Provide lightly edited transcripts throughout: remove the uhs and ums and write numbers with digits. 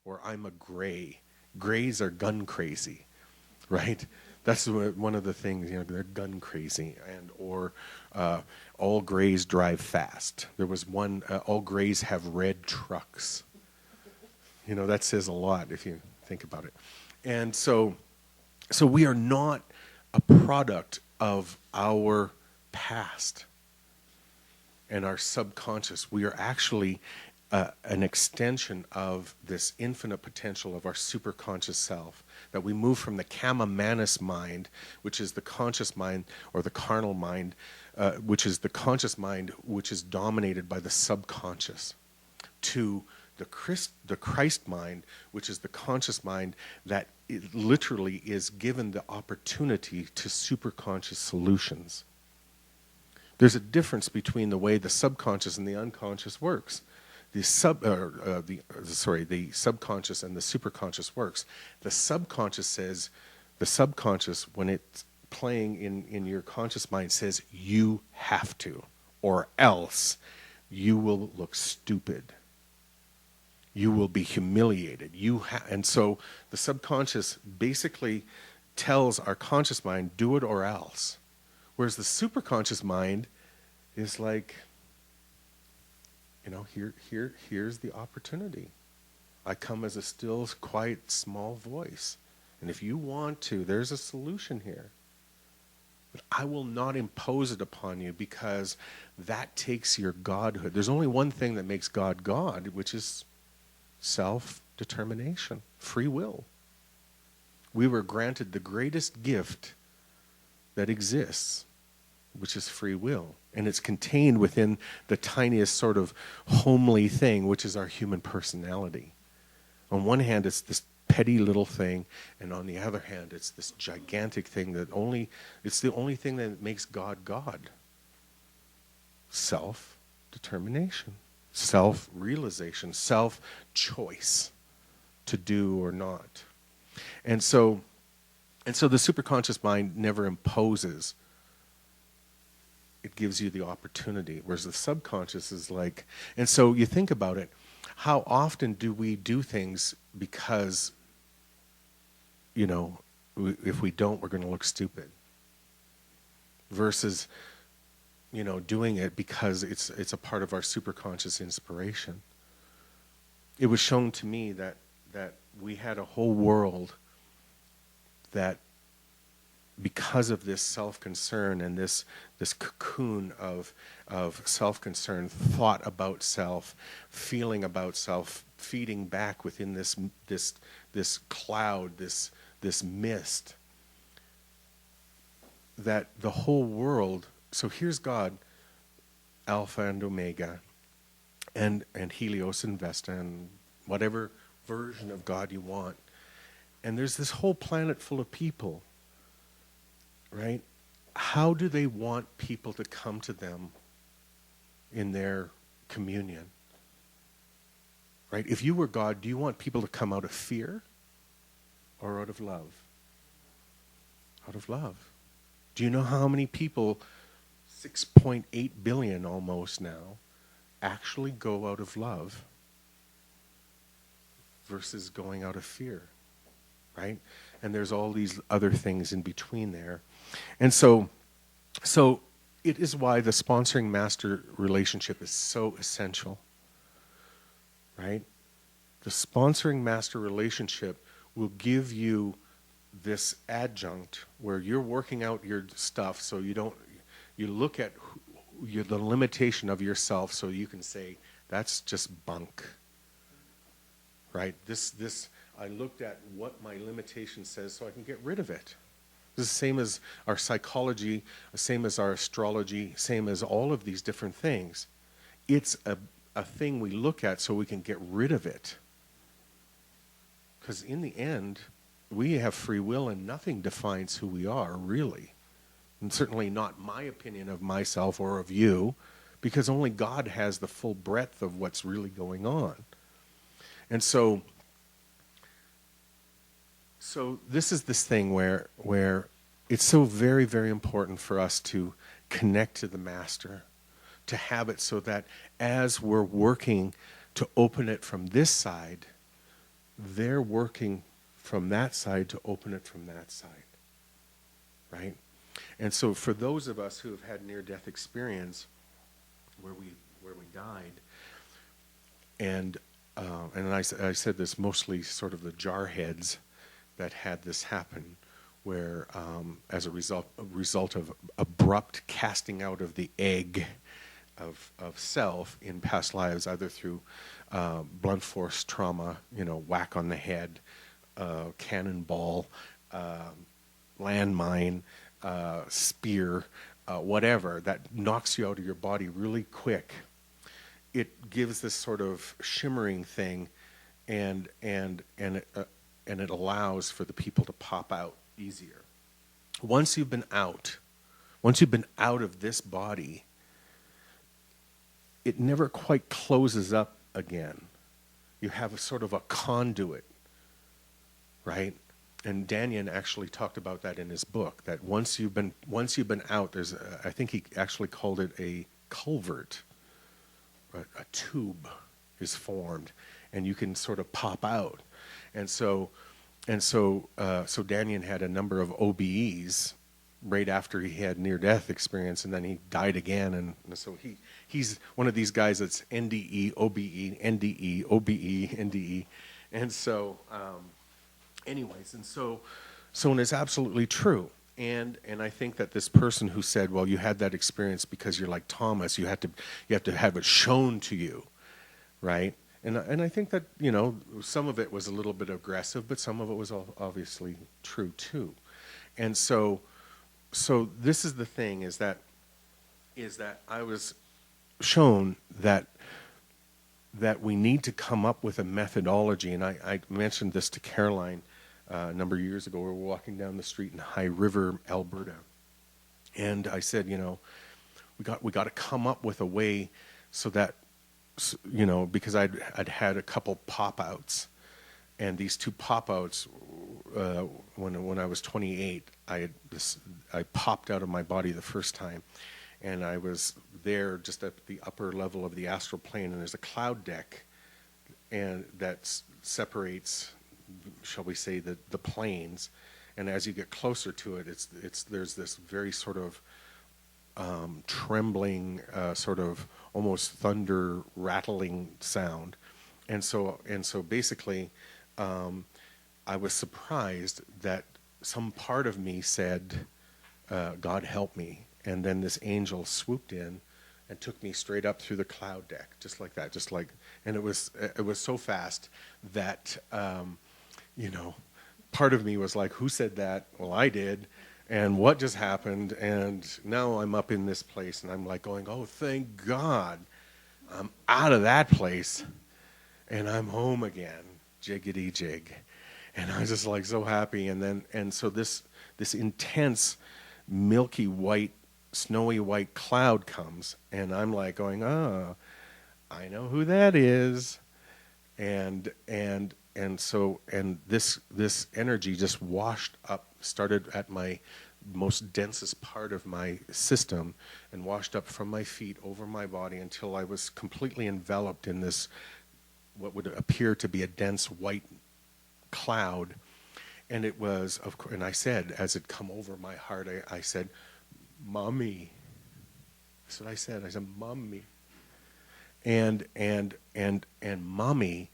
or I'm a gray. Grays are gun crazy, right? That's one of the things, they're gun crazy, and or all grays drive fast. There was one, all grays have red trucks. That says a lot if you think about it. And so we are not a product of our past and our subconscious. We are actually an extension of this infinite potential of our superconscious self, that we move from the kama manas mind, which is the conscious mind, or the carnal mind, which is the conscious mind, which is dominated by the subconscious, to the Christ mind, which is the conscious mind that it literally is given the opportunity to superconscious solutions. There's a difference between the way the subconscious and the unconscious works. The subconscious and the superconscious works. The subconscious, when it's playing in your conscious mind, says you have to, or else you will look stupid. You will be humiliated. And so the subconscious basically tells our conscious mind, do it or else. Whereas the superconscious mind is like, here's the opportunity. I come as a still, quiet, small voice. And if you want to, there's a solution here. But I will not impose it upon you, because that takes your godhood. There's only one thing that makes God God, which is self-determination, free will. We were granted the greatest gift that exists, which is free will. And it's contained within the tiniest sort of homely thing, which is our human personality. On one hand, it's this petty little thing, and on the other hand, it's this gigantic thing it's the only thing that makes God God. Self-determination, self-realization, self-choice to do or not. And so the superconscious mind never imposes. It gives you the opportunity, whereas the subconscious is like, and so you think about it, how often do we do things because, if we don't, we're going to look stupid, versus, doing it because it's a part of our superconscious inspiration. It was shown to me that we had a whole world that, because of this self-concern and this cocoon of self-concern, thought about self, feeling about self, feeding back within this cloud, this mist, that the whole world. So here's God, Alpha and Omega, and Helios and Vesta, and whatever version of God you want, and there's this whole planet full of people. Right? How do they want people to come to them in their communion? Right? If you were God, do you want people to come out of fear or out of love? Out of love. Do you know how many people, 6.8 billion almost now, actually go out of love versus going out of fear? Right? And there's all these other things in between there. And so it is why the sponsoring master relationship is so essential, right? The sponsoring master relationship will give you this adjunct where you're working out your stuff, so you look at the limitation of yourself, so you can say, that's just bunk, right? This I looked at what my limitation says so I can get rid of it. It's the same as our psychology, same as our astrology, same as all of these different things. It's a thing we look at so we can get rid of it. Because in the end, we have free will and nothing defines who we are, really. And certainly not my opinion of myself or of you, because only God has the full breadth of what's really going on. And so this is this thing where it's so very, very important for us to connect to the Master, to have it so that as we're working to open it from this side, they're working from that side to open it from that side, right? And so for those of us who have had near-death experience where we died, and I said this mostly sort of the jarheads that had this happen, where as a result of abrupt casting out of the egg of self in past lives, either through blunt force trauma, whack on the head, cannonball, landmine, spear, whatever, that knocks you out of your body really quick. It gives this sort of shimmering thing, and it allows for the people to pop out easier. Once you've been out of this body, it never quite closes up again. You have a sort of a conduit, right? And Danyan actually talked about that in his book, that once you've been out, I think he actually called it a culvert. A tube is formed, and you can sort of pop out. And so Danyan had a number of OBEs right after he had near-death experience, and then he died again. And so he's one of these guys that's NDE, OBE, NDE, OBE, NDE. And so, anyways, and it's absolutely true. And I think that this person who said, well, you had that experience because you're like Thomas, you have to have it shown to you, right? And I think that, some of it was a little bit aggressive, but some of it was obviously true too. And so this is the thing, is that I was shown that we need to come up with a methodology, and I mentioned this to Caroline a number of years ago. We were walking down the street in High River, Alberta, and I said, we got to come up with a way so that, because I'd had a couple pop-outs, and these two pop-outs, when I was 28, I popped out of my body the first time, and I was there just at the upper level of the astral plane, and there's a cloud deck, and that separates, shall we say, the planes, and as you get closer to it, there's this very sort of trembling, sort of almost thunder rattling sound, and so basically, I was surprised that some part of me said, "God help me," and then this angel swooped in and took me straight up through the cloud deck, just like that, and it was so fast that. Part of me was like, who said that? Well, I did. And what just happened? And now I'm up in this place, and I'm like going, oh, thank God. I'm out of that place, and I'm home again. Jiggity jig. And I was just like so happy. And so this intense, milky white, snowy white cloud comes, and I'm like going, oh, I know who that is. And this energy just washed up, started at my most densest part of my system, and washed up from my feet over my body until I was completely enveloped in this, what would appear to be a dense white cloud. And it was, of course, and I said, as it come over my heart, I said, Mommy. That's what I said. I said, Mommy. And Mommy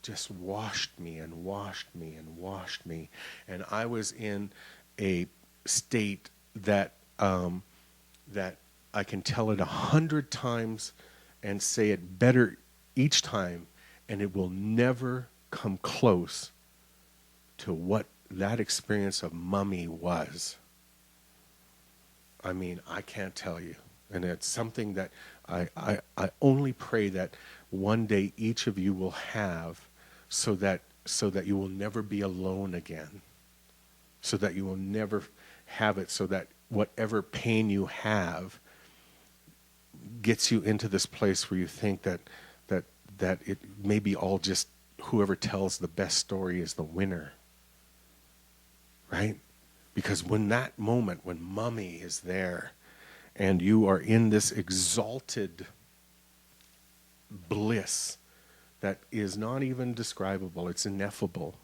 just washed me and washed me and washed me, and I was in a state that that I can tell it 100 times and say it better each time, and it will never come close to what that experience of Mommy was. I mean, I can't tell you, and it's something that I only pray that one day each of you will have, so that you will never be alone again, so that you will never have it, so that whatever pain you have gets you into this place where you think that it may be all just whoever tells the best story is the winner, right? Because when that moment, when Mommy is there, and you are in this exalted bliss, that is not even describable. It's ineffable.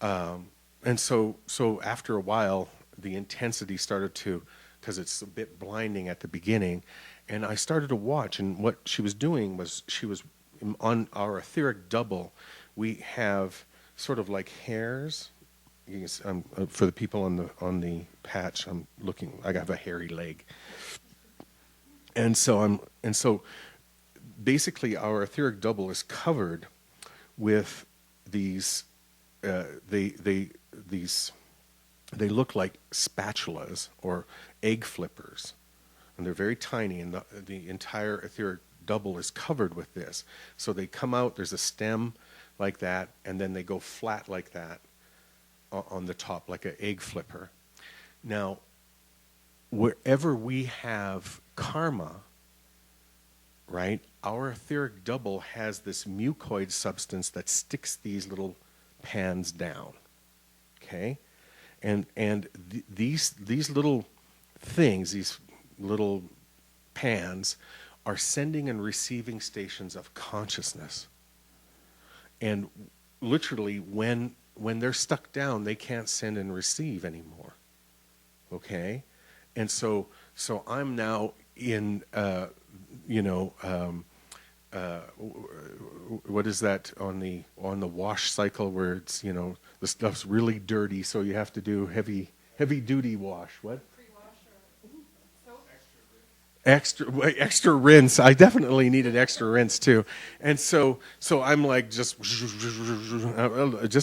And so after a while, the intensity started to, because it's a bit blinding at the beginning, and I started to watch. And what she was doing was she was on our etheric double. We have sort of like hairs. You can for the people on the patch, I'm looking. I have a hairy leg, and so basically our etheric double is covered with these these they look like spatulas or egg flippers, and they're very tiny, and the entire etheric double is covered with this. So they come out, there's a stem like that, and then they go flat like that on the top, like an egg flipper. Now, wherever we have karma, right, our etheric double has this mucoid substance that sticks these little pans down. Okay? And these little things, these little pans, are sending and receiving stations of consciousness. And literally, when they're stuck down, they can't send and receive anymore. Okay? And so I'm now in, what is that on the wash cycle where it's, the stuff's really dirty, so you have to do heavy duty wash. What? Extra rinse. I definitely needed extra rinse too, and so I'm like just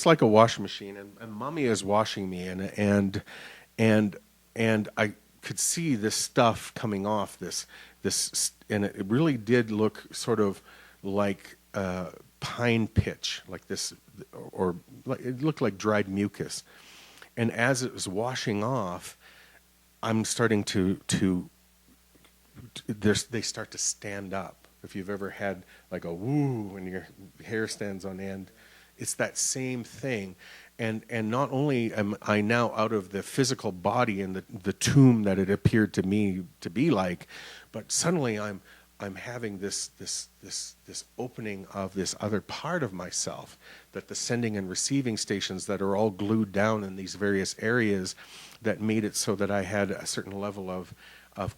like a washing machine, and Mommy is washing me, and I could see this stuff coming off this, and it really did look sort of like pine pitch, like this, or it looked like dried mucus, and as it was washing off, I'm starting to they start to stand up. If you've ever had like a woo when your hair stands on end, it's that same thing. And not only am I now out of the physical body and the tomb that it appeared to me to be like, but suddenly I'm having this opening of this other part of myself, that the sending and receiving stations that are all glued down in these various areas that made it so that I had a certain level of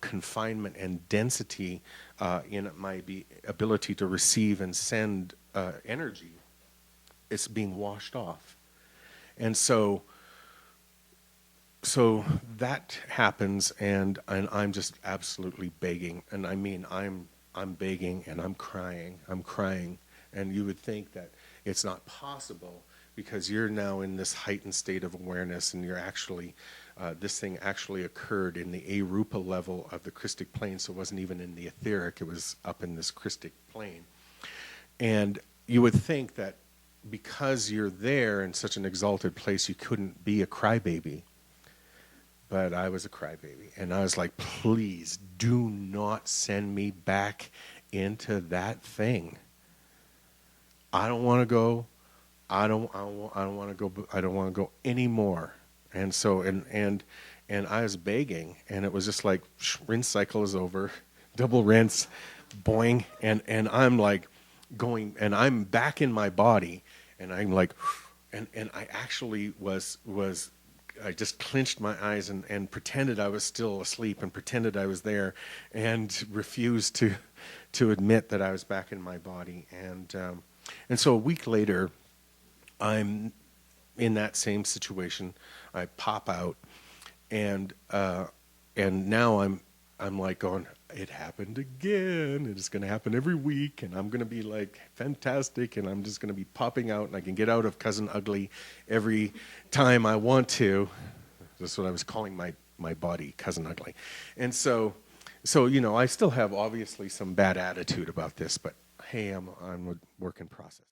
confinement and density in my ability to receive and send energy. It's being washed off. And so that happens, and I'm just absolutely begging. And I mean, I'm begging and I'm crying. And you would think that it's not possible because you're now in this heightened state of awareness, and you're actually, this thing actually occurred in the arupa level of the Christic plane, so it wasn't even in the etheric, it was up in this Christic plane. And you would think that because you're there in such an exalted place, you couldn't be a crybaby. But I was a crybaby, and I was like, please do not send me back into that thing. I don't want to go. I don't want to go. I don't want to go anymore. And so and I was begging, and it was just like, rinse cycle is over, double rinse, boing, and I'm like going, and I'm back in my body, and I'm like, and I actually was I just clenched my eyes and pretended I was still asleep, and pretended I was there, and refused to admit that I was back in my body. And so a week later, I'm in that same situation. I pop out, and now I'm like going, it happened again. It's going to happen every week, and I'm going to be like fantastic, and I'm just going to be popping out, and I can get out of Cousin Ugly every time I want to. That's what I was calling my body, Cousin Ugly. And so I still have obviously some bad attitude about this, but hey, I'm a work in process.